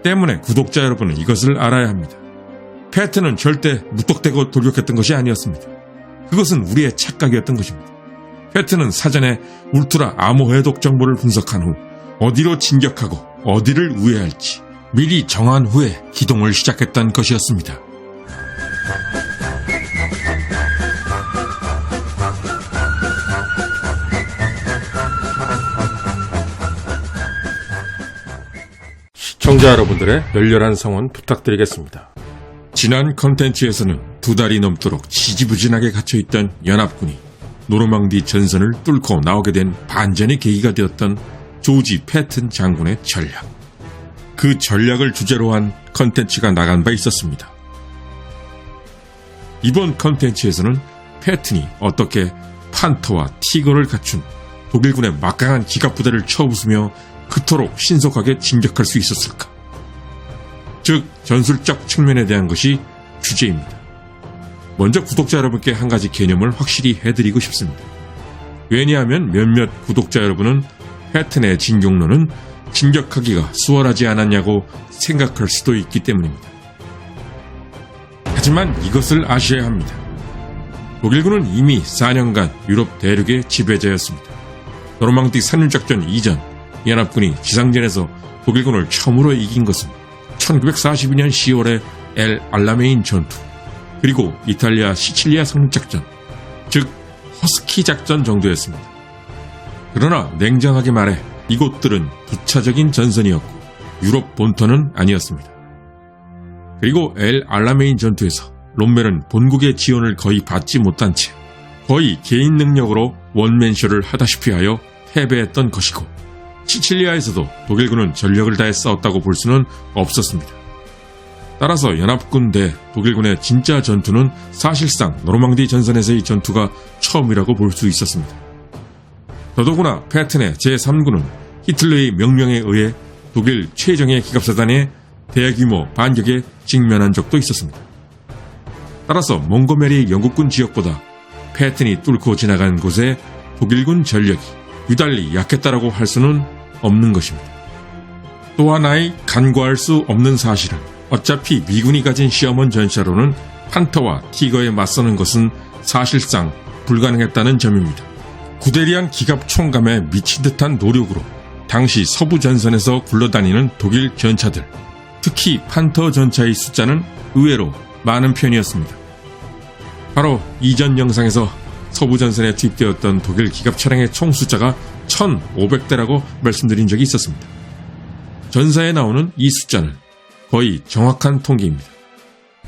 때문에 구독자 여러분은 이것을 알아야 합니다. 패튼은 절대 무턱대고 돌격했던 것이 아니었습니다. 그것은 우리의 착각이었던 것입니다. 패튼은 사전에 울트라 암호 해독 정보를 분석한 후 어디로 진격하고 어디를 우회할지 미리 정한 후에 기동을 시작했던 것이었습니다. 시청자 여러분들의 열렬한 성원 부탁드리겠습니다. 지난 컨텐츠에서는 2달이 넘도록 지지부진하게 갇혀있던 연합군이 노르망디 전선을 뚫고 나오게 된 반전의 계기가 되었던 조지 패튼 장군의 전략. 그 전략을 주제로 한 컨텐츠가 나간 바 있었습니다. 이번 컨텐츠에서는 패튼이 어떻게 판터와 티거를 갖춘 독일군의 막강한 기갑부대를 쳐부수며 그토록 신속하게 진격할 수 있었을까? 즉, 전술적 측면에 대한 것이 주제입니다. 먼저 구독자 여러분께 한 가지 개념을 확실히 해드리고 싶습니다. 왜냐하면 몇몇 구독자 여러분은 패튼의 진격로는 진격하기가 수월하지 않았냐고 생각할 수도 있기 때문입니다. 하지만 이것을 아셔야 합니다. 독일군은 이미 4년간 유럽 대륙의 지배자였습니다. 노르망디 산림작전 이전 연합군이 지상전에서 독일군을 처음으로 이긴 것은 1942년 10월의 엘 알라메인 전투, 그리고 이탈리아 시칠리아 상륙작전, 즉 허스키 작전 정도였습니다. 그러나 냉정하게 말해 이곳들은 부차적인 전선이었고 유럽 본토는 아니었습니다. 그리고 엘 알라메인 전투에서 롬멜은 본국의 지원을 거의 받지 못한 채 거의 개인 능력으로 원맨쇼를 하다시피 하여 패배했던 것이고, 시칠리아에서도 독일군은 전력을 다해 싸웠다고 볼 수는 없었습니다. 따라서 연합군 대 독일군의 진짜 전투는 사실상 노르망디 전선에서의 전투가 처음이라고 볼 수 있었습니다. 더더구나 패튼의 제3군은 히틀러의 명령에 의해 독일 최정예 기갑사단의 대규모 반격에 직면한 적도 있었습니다. 따라서 몽고메리 영국군 지역보다 패튼이 뚫고 지나간 곳에 독일군 전력이 유달리 약했다라고 할 수는 없는 것입니다. 또 하나의 간과할 수 없는 사실은 어차피 미군이 가진 시어먼 전차로는 판터와 티거에 맞서는 것은 사실상 불가능했다는 점입니다. 구대리안 기갑 총감에 미친 듯한 노력으로 당시 서부 전선에서 굴러다니는 독일 전차들, 특히 판터 전차의 숫자는 의외로 많은 편이었습니다. 바로 이전 영상에서 서부 전선에 투입되었던 독일 기갑 차량의 총 숫자가 1,500대라고 말씀드린 적이 있었습니다. 전사에 나오는 이 숫자는 거의 정확한 통계입니다.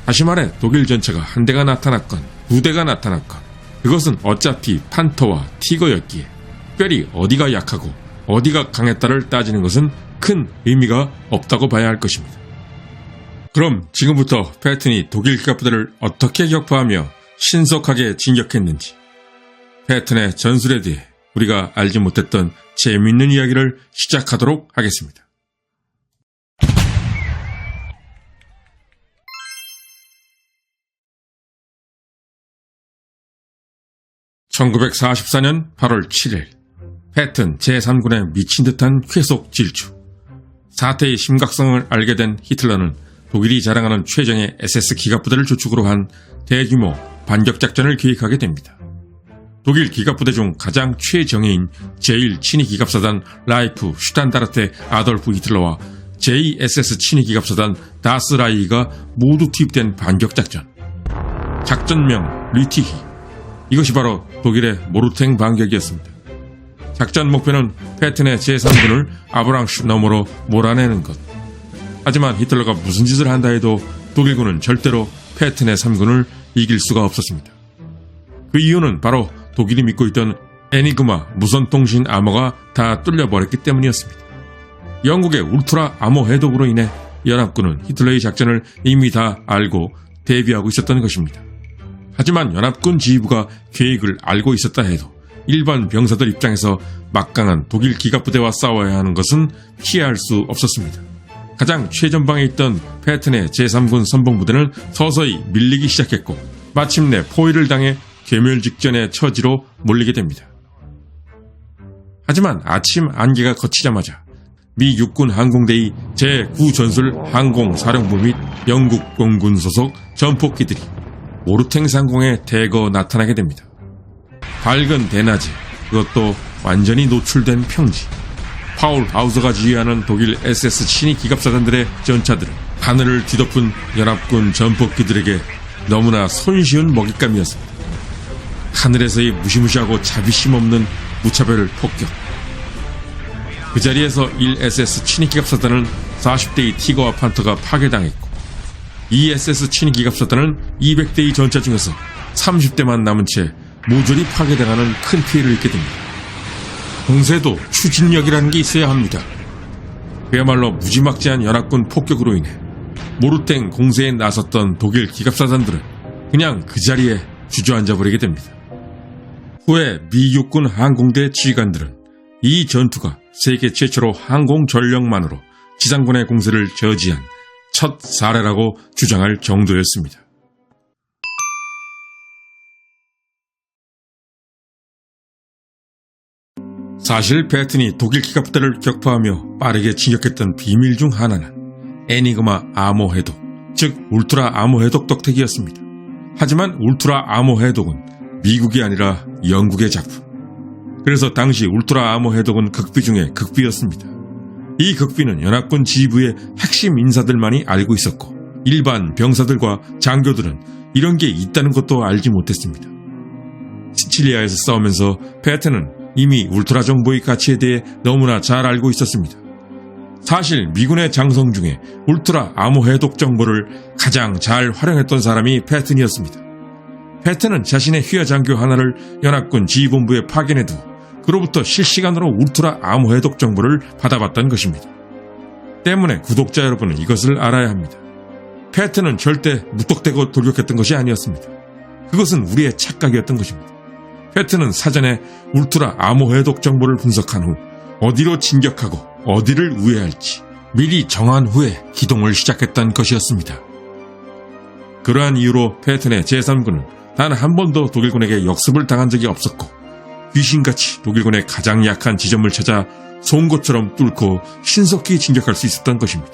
다시 말해 독일 전차가 한 대가 나타났건 두 대가 나타났건 그것은 어차피 판터와 티거였기에 특별히 어디가 약하고 어디가 강했다를 따지는 것은 큰 의미가 없다고 봐야 할 것입니다. 그럼 지금부터 패튼이 독일 기갑부대를 어떻게 격파하며 신속하게 진격했는지, 패튼의 전술에 대해 우리가 알지 못했던 재미있는 이야기를 시작하도록 하겠습니다. 1944년 8월 7일, 패튼 제3군의 미친 듯한 쾌속 질주. 사태의 심각성을 알게 된 히틀러는 독일이 자랑하는 최정예 SS 기갑부대를 주축으로 한 대규모 반격작전을 계획하게 됩니다. 독일 기갑부대 중 가장 최정예인 제1 친위 기갑사단 라이프 슈탄다르테 아돌프 히틀러와 제2 SS 친위 기갑사단 다스 라이히가 모두 투입된 반격작전. 작전명 류티히. 이것이 바로 독일의 모르탱 반격이었습니다. 작전 목표는 패튼의 제3군을 아브랑슈 너머로 몰아내는 것. 하지만 히틀러가 무슨 짓을 한다 해도 독일군은 절대로 패튼의 3군을 이길 수가 없었습니다. 그 이유는 바로 독일이 믿고 있던 에니그마 무선통신 암호가 다 뚫려버렸기 때문이었습니다. 영국의 울트라 암호 해독으로 인해 연합군은 히틀러의 작전을 이미 다 알고 대비하고 있었던 것입니다. 하지만 연합군 지휘부가 계획을 알고 있었다 해도 일반 병사들 입장에서 막강한 독일 기갑부대와 싸워야 하는 것은 피할 수 없었습니다. 가장 최전방에 있던 패튼의 제3군 선봉부대는 서서히 밀리기 시작했고 마침내 포위를 당해 괴멸 직전의 처지로 몰리게 됩니다. 하지만 아침 안개가 걷히자마자 미 육군 항공대의 제9전술 항공사령부 및 영국 공군 소속 전폭기들이 모르탱 상공에 대거 나타나게 됩니다. 밝은 대낮에, 그것도 완전히 노출된 평지, 파울 하우서가 지휘하는 독일 SS 친위 기갑사단들의 전차들은 하늘을 뒤덮은 연합군 전폭기들에게 너무나 손쉬운 먹잇감이었습니다. 하늘에서의 무시무시하고 자비심 없는 무차별 폭격. 그 자리에서 1SS 친위 기갑사단은 40대의 티거와 판터가 파괴당했고, 2SS 친위 기갑사단은 200대의 전차 중에서 30대만 남은 채 모조리 파괴당하는 큰 피해를 입게 됩니다. 공세도 추진력이라는 게 있어야 합니다. 그야말로 무지막지한 연합군 폭격으로 인해 모르탱 공세에 나섰던 독일 기갑사단들은 그냥 그 자리에 주저앉아버리게 됩니다. 후에 미 육군 항공대 지휘관들은 이 전투가 세계 최초로 항공 전력만으로 지상군의 공세를 저지한 첫 사례라고 주장할 정도였습니다. 사실 패튼이 독일 기갑대를 격파하며 빠르게 진격했던 비밀 중 하나는 애니그마 아모 해독, 즉 울트라 아모 해독 덕택이었습니다. 하지만 울트라 아모 해독은 미국이 아니라 영국의 작품. 그래서 당시 울트라 아모 해독은 극비 중에 극비였습니다. 이 극비는 연합군 지휘부의 핵심 인사들만이 알고 있었고, 일반 병사들과 장교들은 이런 게 있다는 것도 알지 못했습니다. 시칠리아에서 싸우면서 패튼은 이미 울트라 정보의 가치에 대해 너무나 잘 알고 있었습니다. 사실 미군의 장성 중에 울트라 암호 해독 정보를 가장 잘 활용했던 사람이 패튼이었습니다. 패튼은 자신의 휘하 장교 하나를 연합군 지휘본부에 파견해두고 그로부터 실시간으로 울트라 암호 해독 정보를 받아봤던 것입니다. 때문에 구독자 여러분은 이것을 알아야 합니다. 패튼은 절대 무턱대고 돌격했던 것이 아니었습니다. 그것은 우리의 착각이었던 것입니다. 패튼은 사전에 울트라 암호 해독 정보를 분석한 후 어디로 진격하고 어디를 우회할지 미리 정한 후에 기동을 시작했던 것이었습니다. 그러한 이유로 패튼의 제3군은 단 한 번도 독일군에게 역습을 당한 적이 없었고, 귀신같이 독일군의 가장 약한 지점을 찾아 송곳처럼 뚫고 신속히 진격할 수 있었던 것입니다.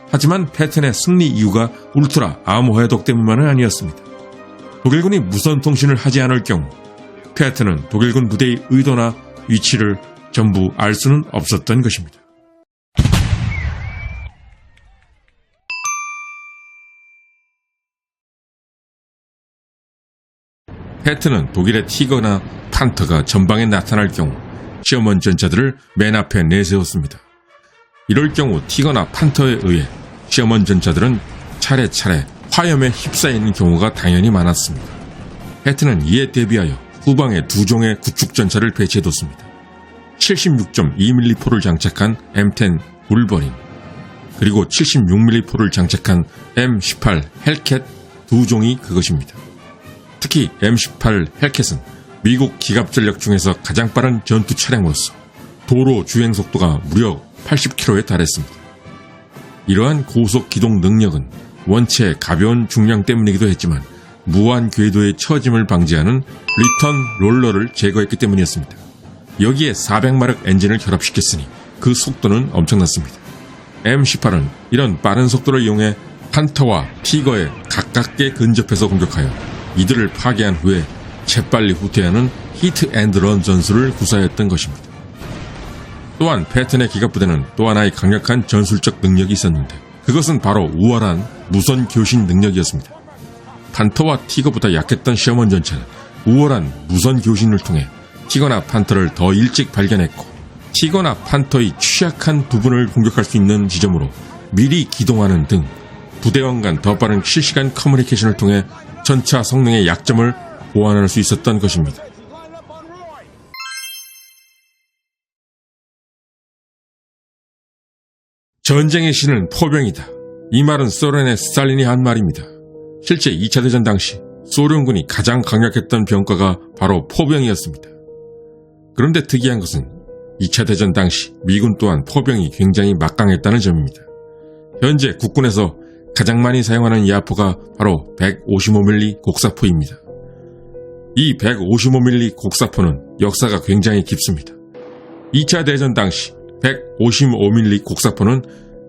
하지만 패튼의 승리 이유가 울트라 암호 해독 때문만은 아니었습니다. 독일군이 무선 통신을 하지 않을 경우 패튼은 독일군 부대의 의도나 위치를 전부 알 수는 없었던 것입니다. 패튼은 독일의 티거나 판터가 전방에 나타날 경우 시어먼 전차들을 맨 앞에 내세웠습니다. 이럴 경우 티거나 판터에 의해 시어먼 전차들은 차례차례 화염에 휩싸이는 경우가 당연히 많았습니다. 패튼은 이에 대비하여 후방에 두 종의 구축 전차를 배치해뒀습니다. 76.2mm 포를 장착한 M10 울버린, 그리고 76mm 포를 장착한 M18 헬캣 두 종이 그것입니다. 특히 M18 헬캣은 미국 기갑 전력 중에서 가장 빠른 전투 차량으로서 도로 주행 속도가 무려 80km에 달했습니다. 이러한 고속 기동 능력은 원체 가벼운 중량 때문이기도 했지만 무한 궤도의 처짐을 방지하는 리턴 롤러를 제거했기 때문이었습니다. 여기에 400마력 엔진을 결합시켰으니 그 속도는 엄청났습니다. M18은 이런 빠른 속도를 이용해 판터와 티거에 가깝게 근접해서 공격하여 이들을 파괴한 후에 재빨리 후퇴하는 히트 앤드 런 전술을 구사했던 것입니다. 또한 패튼의 기갑부대는 또 하나의 강력한 전술적 능력이 있었는데, 그것은 바로 우월한 무선 교신 능력이었습니다. 판터와 티거보다 약했던 시어먼 전차는 우월한 무선 교신을 통해 티거나 판터를 더 일찍 발견했고, 티거나 판터의 취약한 부분을 공격할 수 있는 지점으로 미리 기동하는 등 부대원 간 더 빠른 실시간 커뮤니케이션을 통해 전차 성능의 약점을 보완할 수 있었던 것입니다. 전쟁의 신은 포병이다. 이 말은 소련의 스탈린이 한 말입니다. 실제 2차 대전 당시 소련군이 가장 강력했던 병과가 바로 포병이었습니다. 그런데 특이한 것은 2차 대전 당시 미군 또한 포병이 굉장히 막강했다는 점입니다. 현재 국군에서 가장 많이 사용하는 야포가 바로 155mm 곡사포입니다. 이 155mm 곡사포는 역사가 굉장히 깊습니다. 2차 대전 당시 155mm 곡사포는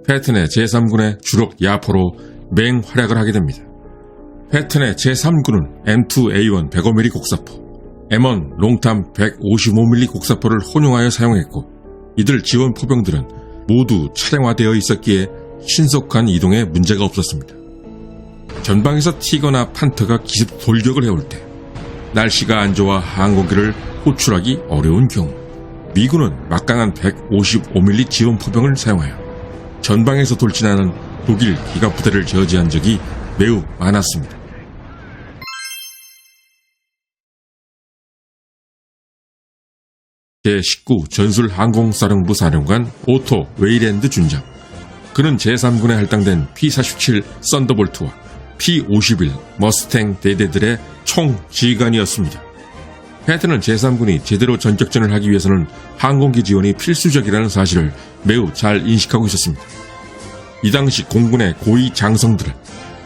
패튼의 제3군의 주력 야포로 맹활약을 하게 됩니다. 패튼의 제3군은 M2A1 105mm 곡사포, M1 롱탐 155mm 곡사포를 혼용하여 사용했고, 이들 지원 포병들은 모두 차량화되어 있었기에 신속한 이동에 문제가 없었습니다. 전방에서 티거나 판터가 기습 돌격을 해올 때 날씨가 안 좋아 항공기를 호출하기 어려운 경우 미군은 막강한 155mm 지원 포병을 사용하여 전방에서 돌진하는 독일 기갑 부대를 저지한 적이 매우 많았습니다. 제19 전술항공사령부 사령관 오토 웨이랜드 준장. 그는 제3군에 할당된 P-47 썬더볼트와 P-51 머스탱 대대들의 총지휘관이었습니다. 패튼은 제3군이 제대로 전격전을 하기 위해서는 항공기 지원이 필수적이라는 사실을 매우 잘 인식하고 있었습니다. 이 당시 공군의 고위 장성들은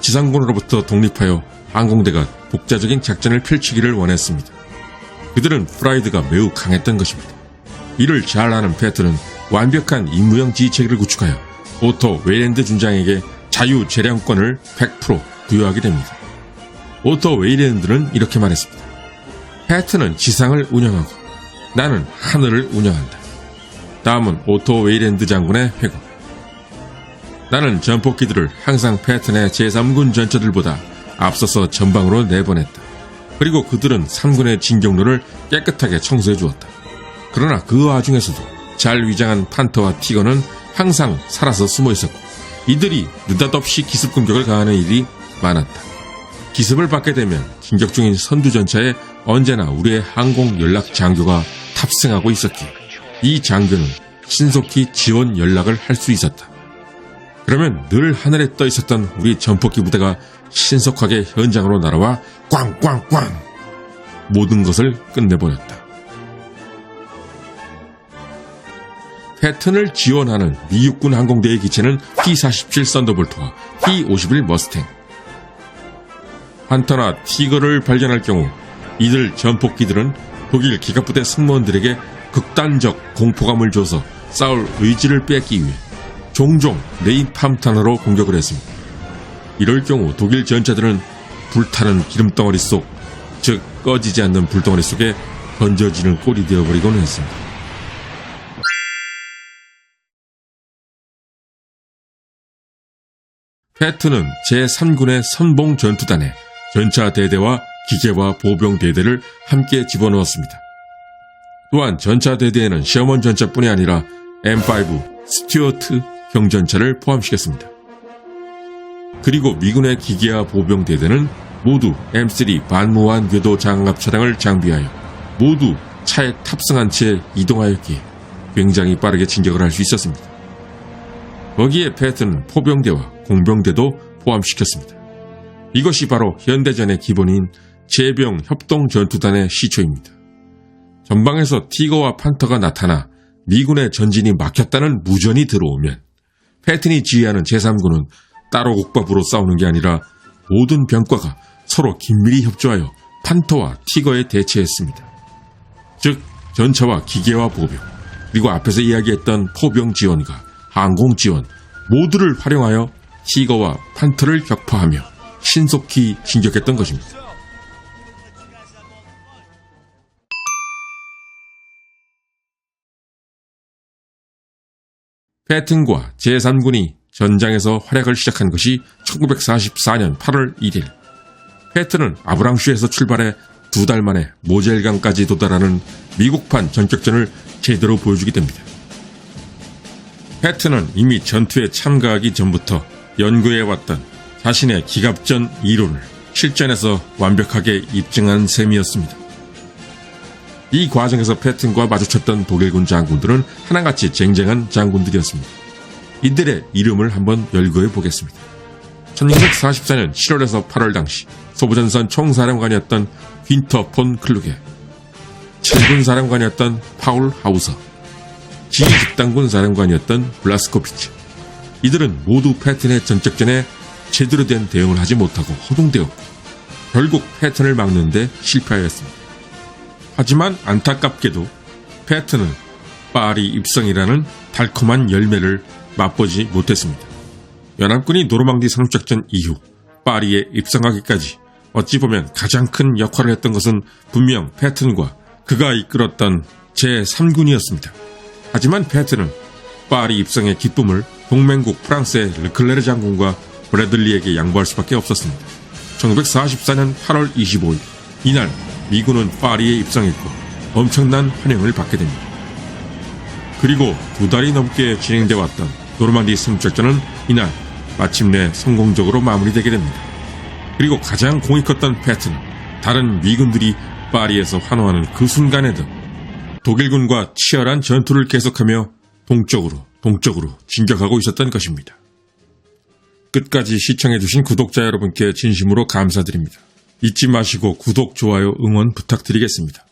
지상군으로부터 독립하여 항공대가 독자적인 작전을 펼치기를 원했습니다. 그들은 프라이드가 매우 강했던 것입니다. 이를 잘 아는 패튼은 완벽한 임무형 지휘체계를 구축하여 오토 웨이랜드 준장에게 자유재량권을 100% 부여하게 됩니다. 오토 웨이랜드는 이렇게 말했습니다. 패튼은 지상을 운영하고 나는 하늘을 운영한다. 다음은 오토 웨이랜드 장군의 회고. 나는 전폭기들을 항상 패튼의 제3군 전차들보다 앞서서 전방으로 내보냈다. 그리고 그들은 3군의 진격로를 깨끗하게 청소해 주었다. 그러나 그 와중에서도 잘 위장한 판터와 티거는 항상 살아서 숨어 있었고 이들이 느닷없이 기습 공격을 가하는 일이 많았다. 기습을 받게 되면 진격 중인 선두전차에 언제나 우리의 항공 연락 장교가 탑승하고 있었기에 이 장교는 신속히 지원 연락을 할 수 있었다. 그러면 늘 하늘에 떠 있었던 우리 전폭기 부대가 신속하게 현장으로 날아와 꽝꽝꽝 모든 것을 끝내버렸다. 패튼을 지원하는 미 육군 항공대의 기체는 P-47 썬더볼트와 P-51 머스탱. 판터나 티거를 발견할 경우 이들 전폭기들은 독일 기갑부대 승무원들에게 극단적 공포감을 줘서 싸울 의지를 뺏기 위해 종종 네임팜탄으로 공격을 했습니다. 이럴 경우 독일 전차들은 불타는 기름덩어리 속, 즉 꺼지지 않는 불덩어리 속에 던져지는 꼴이 되어버리곤 했습니다. 패튼은 제3군의 선봉 전투단에 전차 대대와 기계와 보병 대대를 함께 집어넣었습니다. 또한 전차 대대에는 셔먼 전차뿐이 아니라 M5 스튜어트 경전차를 포함시켰습니다. 그리고 미군의 기계와 보병 대대는 모두 M3 반무한 궤도 장갑 차량을 장비하여 모두 차에 탑승한 채 이동하였기에 굉장히 빠르게 진격을 할 수 있었습니다. 거기에 패튼은 포병대와 공병대도 포함시켰습니다. 이것이 바로 현대전의 기본인 제병 협동 전투단의 시초입니다. 전방에서 티거와 판터가 나타나 미군의 전진이 막혔다는 무전이 들어오면 패튼이 지휘하는 제3군은 따로 국밥으로 싸우는 게 아니라 모든 병과가 서로 긴밀히 협조하여 판터와 티거에 대체했습니다. 즉 전차와 기계와 보병, 그리고 앞에서 이야기했던 포병 지원과 항공 지원 모두를 활용하여 티거와 판터를 격파하며 신속히 진격했던 것입니다. 패튼과 제3군이 전장에서 활약을 시작한 것이 1944년 8월 1일. 패튼은 아브랑슈에서 출발해 2달 만에 모젤강까지 도달하는 미국판 전격전을 제대로 보여주게 됩니다. 패튼은 이미 전투에 참가하기 전부터 연구해왔던 자신의 기갑전 이론을 실전에서 완벽하게 입증한 셈이었습니다. 이 과정에서 패튼과 마주쳤던 독일군 장군들은 하나같이 쟁쟁한 장군들이었습니다. 이들의 이름을 한번 열거해 보겠습니다. 1944년 7월에서 8월 당시 소부전선 총사령관이었던 윈터 폰 클루게, 7군 사령관이었던 파울 하우서, 지휘집단군 사령관이었던 블라스코비치. 이들은 모두 패튼의 전격전에 제대로 된 대응을 하지 못하고 허둥대었고 결국 패튼을 막는 데 실패하였습니다. 하지만 안타깝게도 패튼은 파리 입성이라는 달콤한 열매를 맛보지 못했습니다. 연합군이 노르망디 상륙작전 이후 파리에 입성하기까지 어찌 보면 가장 큰 역할을 했던 것은 분명 패튼과 그가 이끌었던 제3군이었습니다. 하지만 패튼은 파리 입성의 기쁨을 동맹국 프랑스의 르클레르 장군과 브래들리에게 양보할 수밖에 없었습니다. 1944년 8월 25일 이날 미군은 파리에 입성했고 엄청난 환영을 받게 됩니다. 그리고 2달이 넘게 진행돼 왔던 노르망디 상륙작전은 이날 마침내 성공적으로 마무리되게 됩니다. 그리고 가장 공이 컸던 패튼은 다른 미군들이 파리에서 환호하는 그 순간에도 독일군과 치열한 전투를 계속하며 동쪽으로 진격하고 있었던 것입니다. 끝까지 시청해주신 구독자 여러분께 진심으로 감사드립니다. 잊지 마시고 구독, 좋아요, 응원 부탁드리겠습니다.